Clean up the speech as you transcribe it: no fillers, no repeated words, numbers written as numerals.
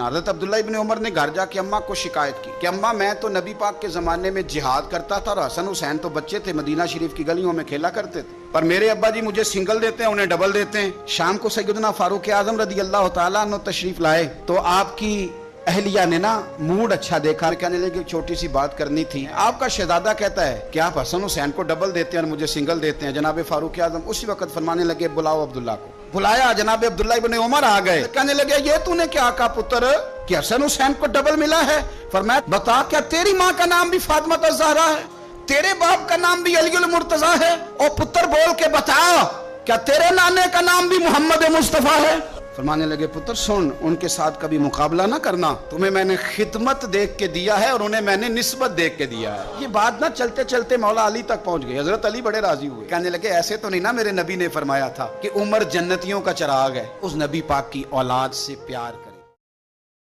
हज़रत अब्दुल्ला इब्न उमर ने घर जाके अम्मा को शिकायत की कि अम्मा मैं तो नबी पाक के ज़माने में जिहाद करता था और हसन हुसैन तो बच्चे थे, मदीना शरीफ की गलियों में खेला करते थे, पर मेरे अब्बा जी मुझे सिंगल देते हैं, उन्हें डबल देते हैं। शाम को सैयदना फारूक आज़म रज़ी अल्लाह तआला अन्हु तशरीफ लाए तो आपकी अहलिया ने ना मूड अच्छा देखा, कहने लगे छोटी सी बात करनी थी। आपका शहजादा कहता है कि आप हसन हुसैन को डबल देते हैं और मुझे सिंगल देते हैं। जनाब फारूक आज़म उसी वक्त फरमाने लगे बुलाओ अब्दुल्ला को। बुलाया, जनाब अब्दुल्ला इब्न उमर आ गए। कहने लगे ये तूने क्या कहा पुत्र कि हसन हुसैन को डबल मिला है? फरमाया बता क्या तेरी माँ का नाम भी फातिमा ज़हरा है, तेरे बाप का नाम भी अली मुर्तजा है, और पुत्र बोल के बता क्या तेरे नाने का नाम भी मोहम्मद मुस्तफ़ा है? फरमाने लगे पुत्र सुन, उनके साथ कभी मुकाबला ना करना, तुम्हें मैंने खिदमत देख के दिया है और उन्हें मैंने निस्बत देख के दिया है। ये बात ना चलते चलते मौला अली तक पहुंच गई। हजरत अली बड़े राजी हुए, कहने लगे ऐसे तो नहीं ना, मेरे नबी ने फरमाया था कि उमर जन्नतियों का चिराग है, उस नबी पाक की औलाद से प्यार